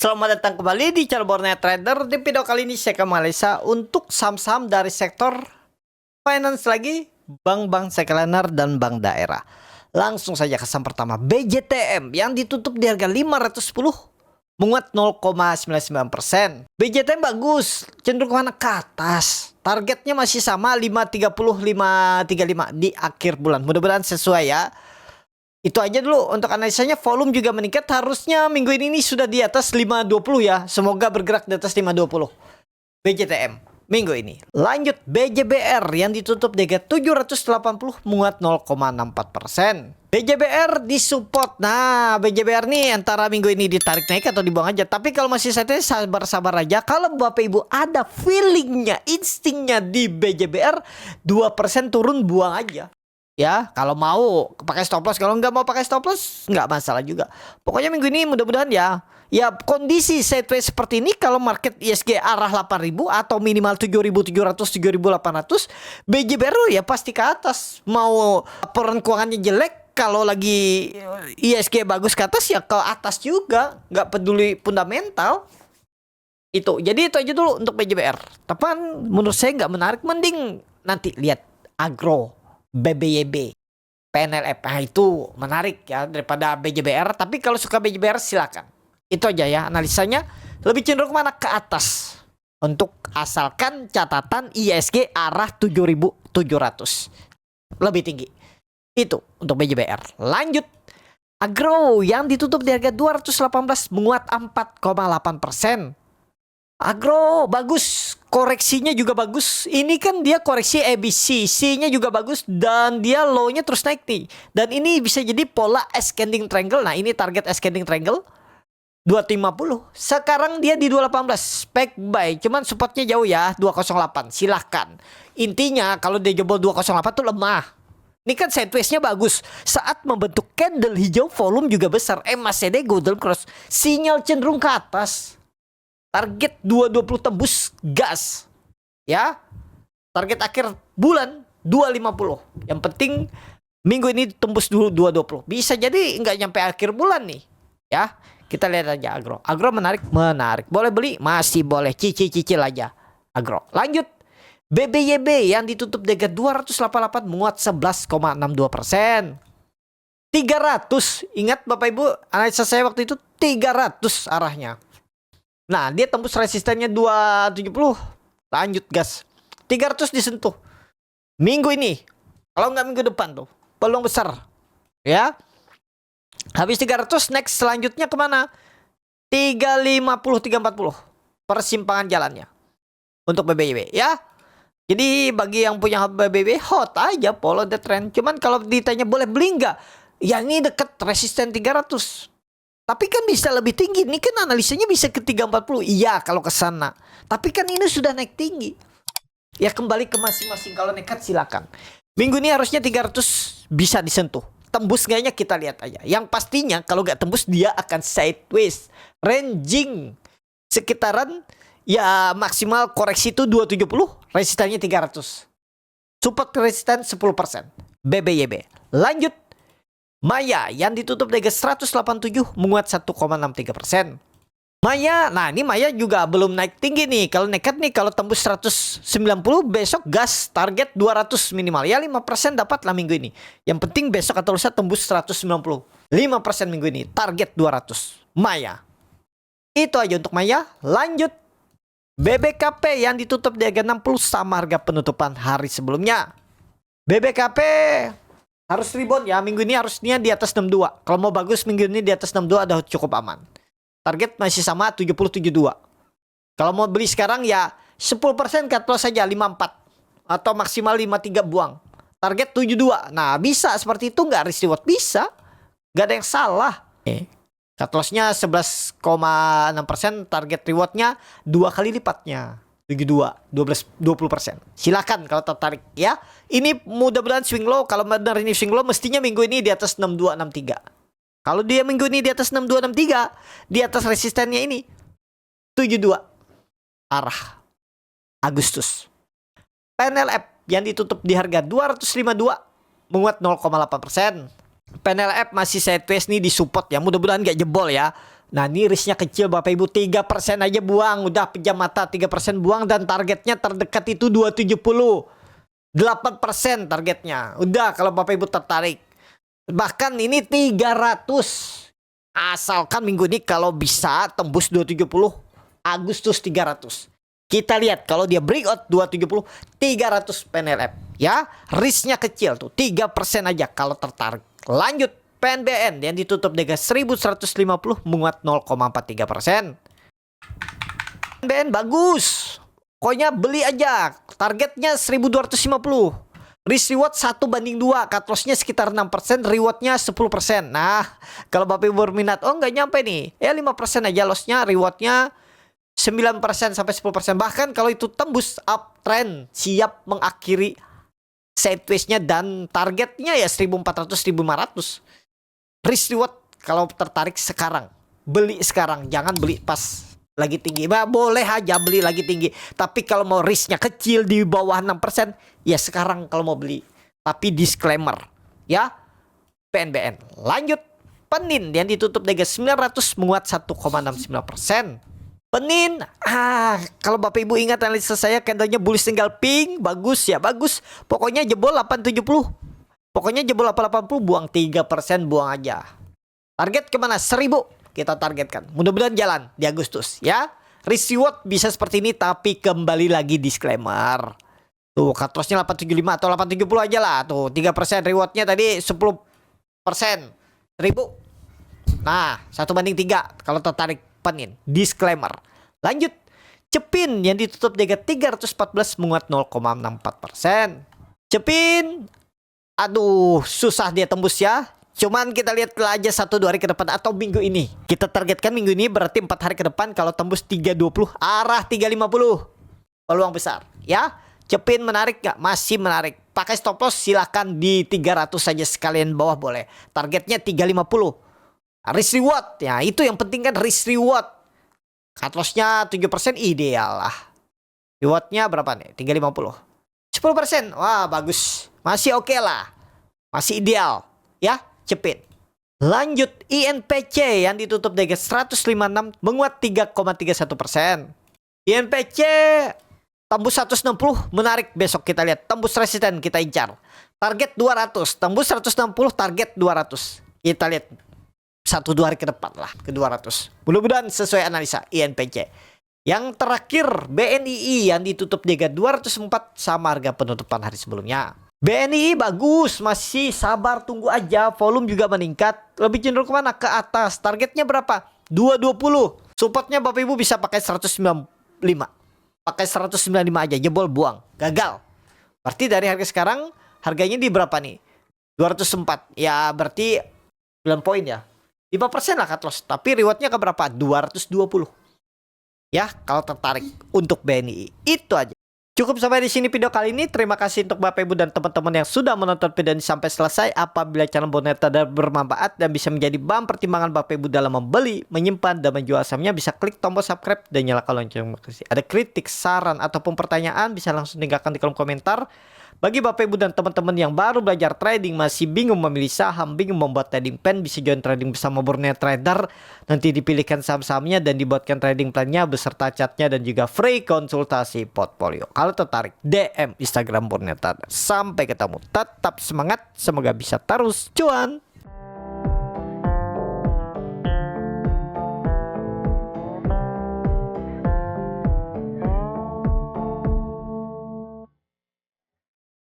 Selamat datang kembali di channel Borneo Trader. Di video kali ini saya akan menganalisa untuk saham-saham dari sektor finance lagi, bank-bank sekunder dan bank daerah. Langsung saja ke saham pertama, BJTM yang ditutup di harga 510, menguat 0,99%. BJTM bagus, cenderung kemana ke atas. Targetnya masih sama 530, 535 di akhir bulan. Mudah-mudahan sesuai ya. Itu aja dulu untuk analisanya. Volume juga meningkat, harusnya minggu ini sudah di atas 520 ya. Semoga bergerak di atas 520 BJTM minggu ini. Lanjut BJBR yang ditutup di harga 780, menguat 0,64%. BJBR disupport. Nah, BJBR nih antara minggu ini ditarik naik atau dibuang aja. Tapi kalau masih saatnya sabar-sabar aja. Kalau Bapak Ibu ada feelingnya, instingnya di BJBR 2% turun, buang aja. Ya, kalau mau pakai stop loss, kalau nggak mau pakai stop loss nggak masalah juga. Pokoknya minggu ini mudah-mudahan ya kondisi sideways seperti ini, kalau market ISG arah 8.000 atau minimal 7.700 7.800, BJBR ya pasti ke atas. Mau laporan keuangannya jelek, kalau lagi ISG bagus ke atas ya ke atas juga, nggak peduli fundamental. Jadi itu aja dulu untuk BJBR. Tapi menurut saya nggak menarik, mending nanti lihat agro, BBYB, PNLF. Nah, itu menarik ya daripada BJBR. Tapi kalau suka BJBR silakan. Itu aja ya analisanya. Lebih cenderung mana ke atas. Untuk asalkan catatan ISG arah 7.700. Lebih tinggi. Itu untuk BJBR. Lanjut. Agro yang ditutup di harga 218, menguat 4,8%. Agro bagus, koreksinya juga bagus. Ini kan dia koreksi ABC, C-nya juga bagus, dan dia low-nya terus naik nih. Dan ini bisa jadi pola ascending triangle. Nah, ini target ascending triangle 250. Sekarang dia di 218, spek buy. Cuman supportnya jauh ya, 208. Silahkan. Intinya kalau dia jebol 208 tuh lemah. Ini kan sideways-nya bagus. Saat membentuk candle hijau, volume juga besar. MACD golden cross, sinyal cenderung ke atas. Target 220 tembus gas. Ya. Target akhir bulan 250. Yang penting minggu ini tembus dulu 220. Bisa jadi nggak nyampe akhir bulan nih. Ya. Kita lihat aja agro. Agro menarik. Boleh beli? Masih boleh. Cicil aja. Agro. Lanjut. BBYB yang ditutup dengan 288, menguat 11,62%. 300. Ingat Bapak Ibu, analisa saya waktu itu 300 arahnya. Nah, dia tembus resistennya 270. Lanjut gas. 300 disentuh. Minggu ini. Kalau nggak minggu depan tuh. Peluang besar. Ya. Habis 300, next selanjutnya kemana? 350, 340. Persimpangan jalannya. Untuk BBYB ya. Jadi bagi yang punya BBYB, hot aja follow the trend. Cuman kalau ditanya boleh beli nggak? Ya ini deket resisten 300. Tapi kan bisa lebih tinggi. Ini kan analisanya bisa ke 340. Iya kalau ke sana. Tapi kan ini sudah naik tinggi. Ya kembali ke masing-masing. Kalau nekat silakan. Minggu ini harusnya 300 bisa disentuh. Tembus gaknya kita lihat aja. Yang pastinya kalau nggak tembus dia akan sideways. Ranging. Sekitaran ya maksimal koreksi itu 270. Resistannya 300. Support resisten 10%. BBYB. Lanjut. Maya yang ditutup di harga 187, menguat 1,63%. Maya, nah ini Maya juga belum naik tinggi nih. Kalau nekat nih, kalau tembus 190 besok gas, target 200 minimal. Ya 5% dapat lah minggu ini. Yang penting besok atau lusa tembus 190. 5% minggu ini, target 200. Maya. Itu aja untuk Maya. Lanjut. BBKP yang ditutup di harga 60 sama harga penutupan hari sebelumnya. BBKP harus rebound ya. Minggu ini harusnya di atas 62. Kalau mau bagus minggu ini di atas 62 ada cukup aman. Target masih sama 70-72. Kalau mau beli sekarang ya 10% cut loss saja 54. Atau maksimal 53 buang. Target 72. Nah bisa seperti itu nggak risk reward? Bisa. Nggak ada yang salah. Cut lossnya 11,6%. Target rewardnya 2 kali lipatnya. 20%. Silakan kalau tertarik ya. Ini mudah-mudahan swing low. Kalau benar ini swing low, mestinya minggu ini di atas 62 63. Kalau dia minggu ini di atas 62 63, di atas resistennya ini 72 arah Agustus. PNLF yang ditutup di harga 252, menguat 0,8%. PNLF masih sideways nih di support ya. Mudah-mudahan gak jebol ya. Nah ini risknya kecil Bapak Ibu, 3% aja buang. Udah pejam mata, 3% buang. Dan targetnya terdekat itu 270, 8% targetnya. Udah kalau Bapak Ibu tertarik. Bahkan ini 300. Asalkan minggu ini kalau bisa tembus 270, Agustus 300. Kita lihat kalau dia breakout 270, 300 PNLF. Ya, risknya kecil tuh, 3% aja kalau tertarik. Lanjut. PNBN yang ditutup dengan 1150 menguat 0,43%. PNBN bagus. Pokoknya beli aja. Targetnya 1250. Risk reward 1:2. Cut loss-nya sekitar 6%, rewardnya 10%. Nah, kalau Bapak Ibu berminat, oh nggak nyampe nih. Ya 5% aja loss-nya, rewardnya 9% sampai 10%. Bahkan kalau itu tembus uptrend, siap mengakhiri sideways-nya dan targetnya ya 1400 1500. Risk reward kalau tertarik sekarang, beli sekarang, jangan beli pas lagi tinggi. Bah, boleh aja beli lagi tinggi, tapi kalau mau risknya kecil di bawah 6%, ya sekarang kalau mau beli. Tapi disclaimer ya, PNBN. Lanjut, Penin yang ditutup dengan 900 menguat 1,69%. Penin, kalau Bapak Ibu ingat analisa saya, candlenya bullish tinggal pink, bagus ya, bagus. Pokoknya jebol 870. Pokoknya jebol 880, buang 3%, buang aja. Target kemana? 1000 kita targetkan. Mudah-mudahan jalan di Agustus ya. Risk reward bisa seperti ini, tapi kembali lagi disclaimer. Tuh cut loss-nya 875 atau 870 aja lah. Tuh 3% rewardnya tadi 10%. 1000. Nah 1:3 kalau tertarik Penin. Disclaimer. Lanjut. Cepin yang ditutup dengan 314 menguat 0,64%. Cepin, aduh, susah dia tembus ya. Cuman kita lihat aja 1-2 hari ke depan atau minggu ini. Kita targetkan minggu ini berarti 4 hari ke depan. Kalau tembus 320 arah 350, peluang besar ya. Cepin menarik gak? Masih menarik. Pakai stop loss silahkan di 300 saja sekalian, bawah boleh. Targetnya 350. Risk reward ya, itu yang penting kan, risk reward. Cut loss-nya 7% ideal lah. Rewardnya berapa nih? 350. 10%. Wah bagus. Masih oke lah. Masih ideal ya, Cepin. Lanjut, INPC yang ditutup dengan 156 menguat 3,31%. INPC tembus 160, menarik. Besok kita lihat tembus resisten, kita incar. Target 200, tembus 160, target 200. Kita lihat 1-2 hari ke depan lah ke 200. Mudah-mudahan sesuai analisa INPC. Yang terakhir BNII yang ditutup dengan 204 sama harga penutupan hari sebelumnya. BNI bagus, masih sabar, tunggu aja. Volume juga meningkat, lebih cenderung kemana? Ke atas. Targetnya berapa? 220. Supportnya Bapak Ibu bisa pakai 195. Pakai 195 aja, jebol buang. Gagal. Berarti dari harga sekarang, harganya di berapa nih? 204. Ya berarti 9 poin ya. 5% lah cut loss. Tapi rewardnya ke berapa? 220. Ya, kalau tertarik untuk BNI. Itu aja. Cukup sampai di sini video kali ini. Terima kasih untuk Bapak Ibu dan teman-teman yang sudah menonton video ini sampai selesai. Apabila channel Bonnet Trader bermanfaat dan bisa menjadi bahan pertimbangan Bapak Ibu dalam membeli, menyimpan, dan menjual sahamnya, bisa klik tombol subscribe dan nyalakan lonceng notifikasi. Ada kritik, saran, ataupun pertanyaan, bisa langsung tinggalkan di kolom komentar. Bagi Bapak Ibu dan teman-teman yang baru belajar trading, masih bingung memilih saham, bingung membuat trading plan, bisa join trading bersama Bonnet Trader. Nanti dipilihkan saham-sahamnya dan dibuatkan trading plannya beserta chartnya dan juga free konsultasi portfolio. Kalau tertarik, DM Instagram Bonnet Trader. Sampai ketemu, tetap semangat, semoga bisa terus cuan.